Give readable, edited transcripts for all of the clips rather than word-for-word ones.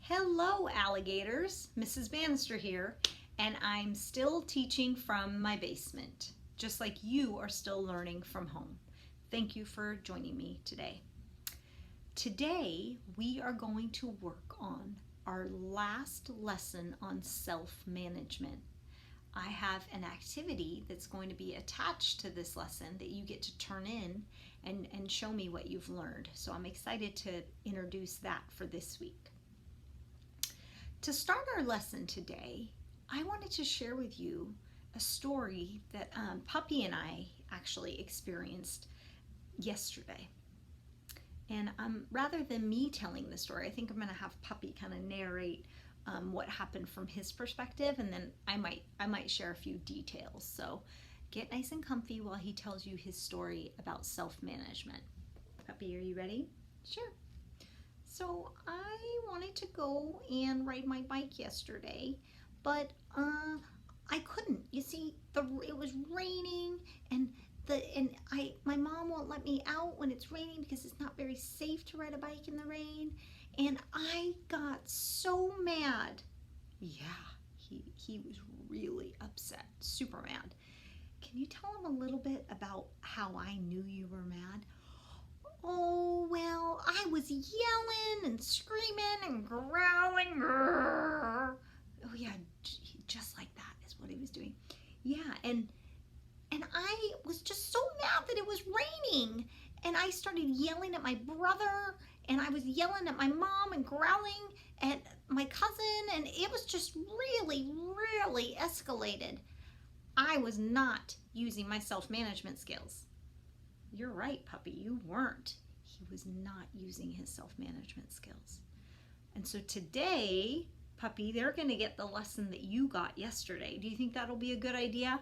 Hello, alligators. Mrs. Bannister here, and I'm still teaching from my basement, just like you are still learning from home. Thank you for joining me today. Today, we are going to work on our last lesson on self-management. I have an activity that's going to be attached to this lesson that you get to turn in and show me what you've learned. So I'm excited to introduce that for this week. To start our lesson today, I wanted to share with you a story that Puppy and I actually experienced yesterday. And rather than me telling the story, I think I'm going to have Puppy kind of narrate what happened from his perspective, and then I might share a few details. So get nice and comfy while he tells you his story about self-management. Puppy, are you ready? Sure. So I wanted to go and ride my bike yesterday, but I couldn't. You see, it was raining, and my mom won't let me out when it's raining because it's not very safe to ride a bike in the rain. And I got so mad. Yeah, he was really upset, super mad. Can you tell him a little bit about how I knew you were mad? Oh, well, I was yelling and screaming and growling. Oh, yeah, just like that is what he was doing. Yeah, and I was just so mad that it was raining. And I started yelling at my brother, and I was yelling at my mom and growling at my cousin, and it was just really, really escalated. I was not using my self-management skills. You're right, Puppy, you weren't. He was not using his self-management skills. And so today, Puppy, they're going to get the lesson that you got yesterday. Do you think that'll be a good idea?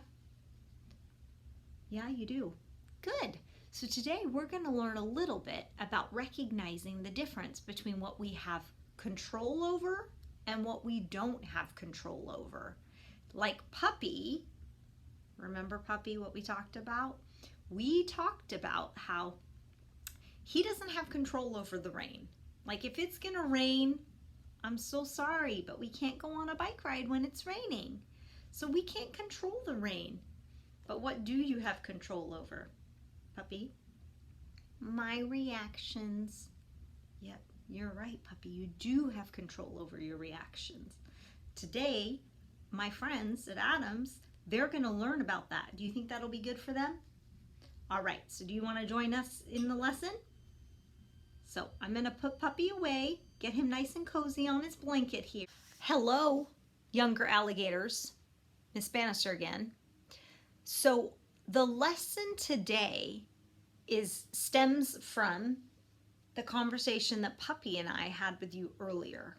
Yeah, you do. Good. So today we're going to learn a little bit about recognizing the difference between what we have control over and what we don't have control over. Like Puppy, remember Puppy, what we talked about? We talked about how he doesn't have control over the rain. Like if it's gonna rain, I'm so sorry, but we can't go on a bike ride when it's raining. So we can't control the rain. But what do you have control over, Puppy? My reactions. Yep, you're right, Puppy. You do have control over your reactions. Today, my friends at Adams, they're gonna learn about that. Do you think that'll be good for them? All right, so do you want to join us in the lesson? So I'm going to put Puppy away, get him nice and cozy on his blanket here. Hello, younger alligators. Miss Bannister again. So the lesson today stems from the conversation that Puppy and I had with you earlier.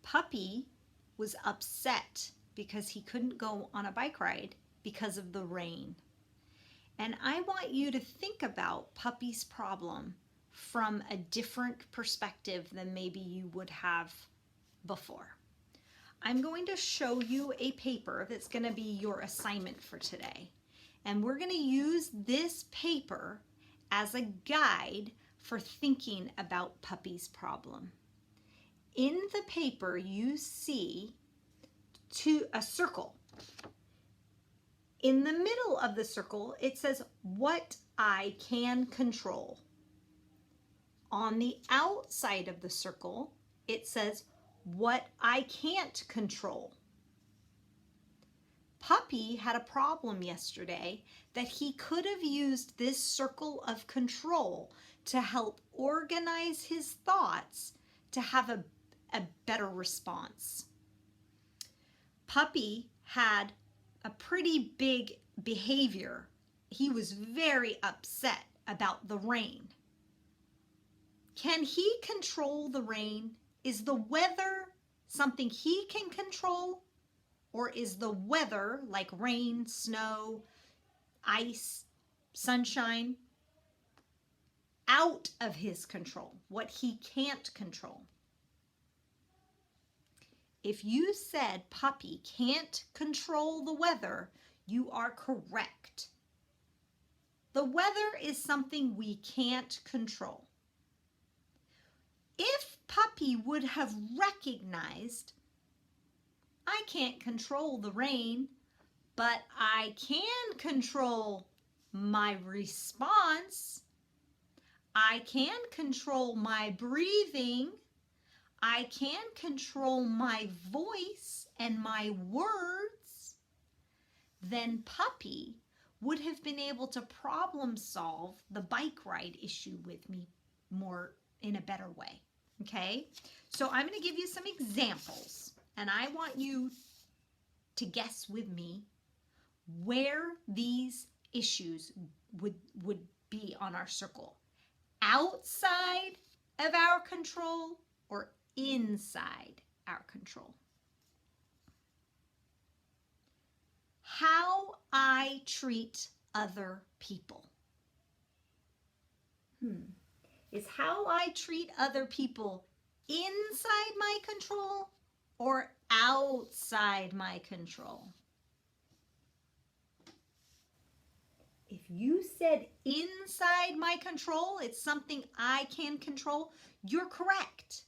Puppy was upset because he couldn't go on a bike ride because of the rain. And I want you to think about Puppy's problem from a different perspective than maybe you would have before. I'm going to show you a paper that's going to be your assignment for today. And we're going to use this paper as a guide for thinking about Puppy's problem. In the paper, you see a circle. In the middle of the circle, it says, what I can control. On the outside of the circle, it says, what I can't control. Puppy had a problem yesterday that he could have used this circle of control to help organize his thoughts to have a better response. Puppy had a pretty big behavior. He was very upset about the rain. Can he control the rain? Is the weather something he can control? Or is the weather, like rain, snow, ice, sunshine, out of his control, what he can't control? If you said Puppy can't control the weather, you are correct. The weather is something we can't control. If Puppy would have recognized, I can't control the rain, but I can control my response. I can control my breathing. I can control my voice and my words. Then Puppy would have been able to problem solve the bike ride issue with me more in a better way. Okay, so I'm going to give you some examples, and I want you to guess with me where these issues would be on our circle. Outside of our control or inside our control. How I treat other people. Is how I treat other people inside my control or outside my control? If you said inside my control, it's something I can control, you're correct.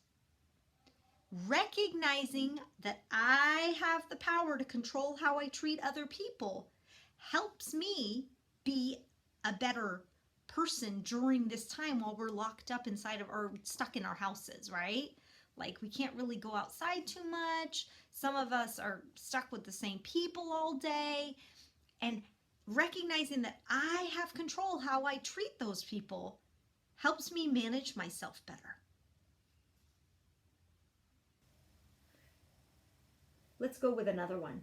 Recognizing that I have the power to control how I treat other people helps me be a better person during this time while we're locked up inside of or stuck in our houses, right? Like we can't really go outside too much. Some of us are stuck with the same people all day. And recognizing that I have control how I treat those people helps me manage myself better. Let's go with another one.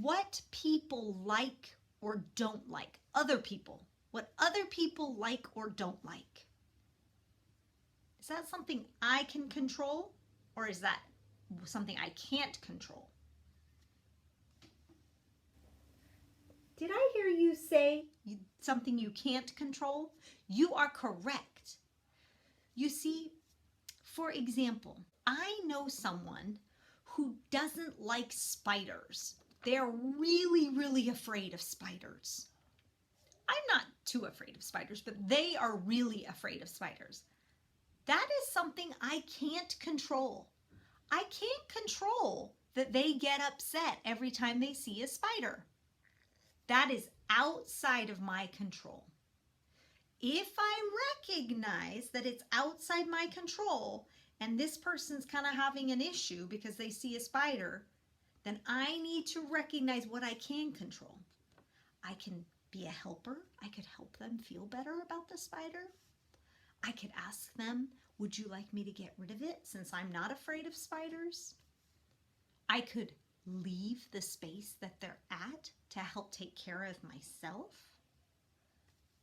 What people like or don't like. Other people. What other people like or don't like. Is that something I can control, or is that something I can't control? Did I hear you say something you can't control? You are correct. You see, for example, I know someone who doesn't like spiders. They're really, really afraid of spiders. I'm not too afraid of spiders, but they are really afraid of spiders. That is something I can't control. I can't control that they get upset every time they see a spider. That is outside of my control. If I recognize that it's outside my control and this person's kind of having an issue because they see a spider, then I need to recognize what I can control. I can be a helper. I could help them feel better about the spider. I could ask them, would you like me to get rid of it since I'm not afraid of spiders? I could leave the space that they're at to help take care of myself.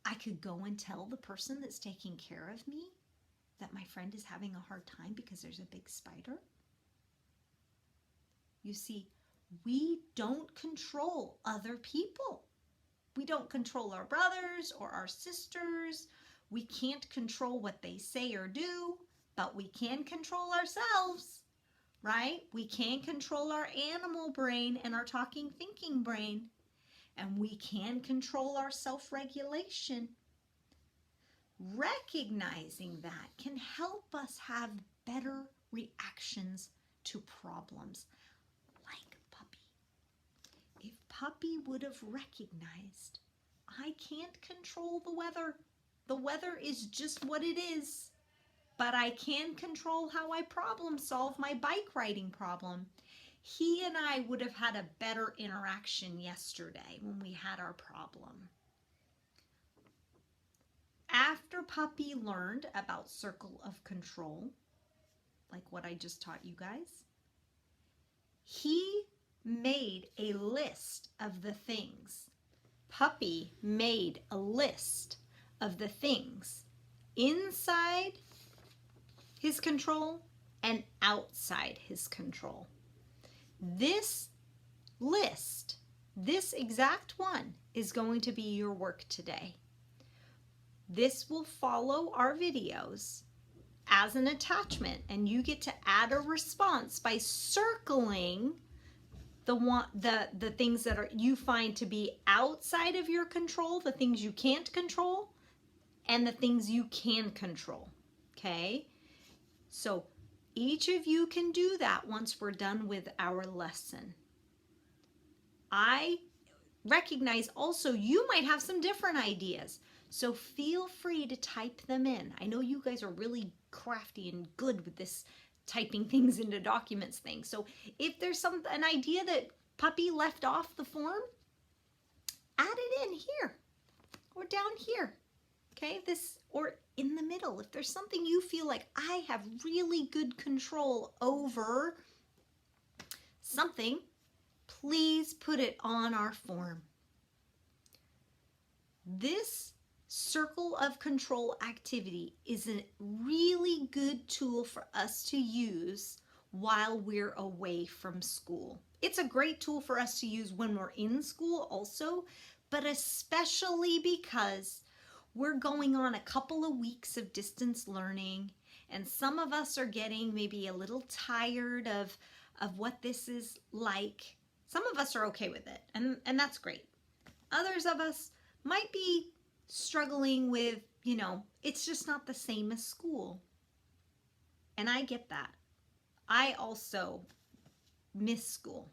I could go and tell the person that's taking care of me that my friend is having a hard time because there's a big spider. You see, we don't control other people. We don't control our brothers or our sisters. We can't control what they say or do, but we can control ourselves, right? We can control our animal brain and our talking, thinking brain, and we can control our self-regulation. Recognizing that can help us have better reactions to problems, like Puppy. If Puppy would have recognized, I can't control the weather. The weather is just what it is, but I can control how I problem solve my bike riding problem. He and I would have had a better interaction yesterday when we had our problem. After Puppy learned about circle of control, like what I just taught you guys, he made a list of the things. Puppy made a list of the things inside his control and outside his control. This list, this exact one, is going to be your work today. This will follow our videos as an attachment, and you get to add a response by circling the things that you find to be outside of your control, the things you can't control, and the things you can control. Okay? So each of you can do that once we're done with our lesson. I recognize also you might have some different ideas. So feel free to type them in. I know you guys are really crafty and good with this typing things into documents thing. So if there's an idea that Puppy left off the form, add it in here or down here. Okay, this or in the middle. If there's something you feel like I have really good control over something, please put it on our form. This circle of control activity is a really good tool for us to use while we're away from school. It's a great tool for us to use when we're in school also, but especially because we're going on a couple of weeks of distance learning, and some of us are getting maybe a little tired of what this is like. Some of us are okay with it, and that's great. Others of us might be struggling with, it's just not the same as school. And I get that. I also miss school.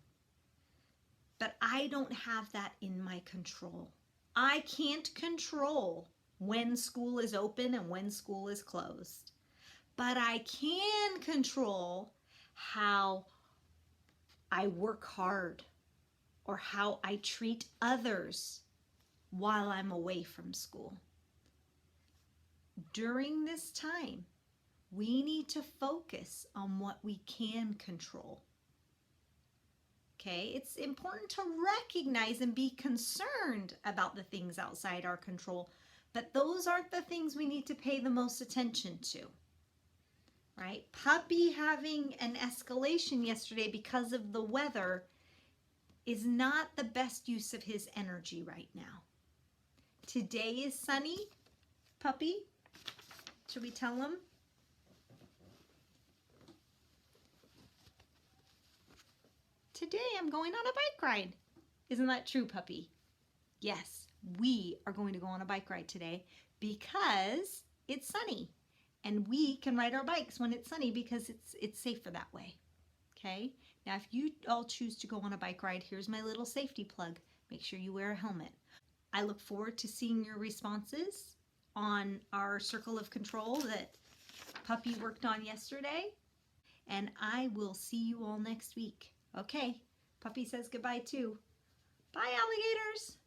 But I don't have that in my control. I can't control when school is open and when school is closed. But I can control how I work hard or how I treat others while I'm away from school. During this time, we need to focus on what we can control. Okay, it's important to recognize and be concerned about the things outside our control, but those aren't the things we need to pay the most attention to. Right? Puppy having an escalation yesterday because of the weather is not the best use of his energy right now. Today is sunny. Puppy, should we tell him? Today I'm going on a bike ride. Isn't that true, Puppy? Yes, we are going to go on a bike ride today because it's sunny. And we can ride our bikes when it's sunny because it's safer that way. Okay? Now, if you all choose to go on a bike ride, here's my little safety plug. Make sure you wear a helmet. I look forward to seeing your responses on our circle of control that Puppy worked on yesterday. And I will see you all next week. Okay, Puppy says goodbye too. Bye, alligators.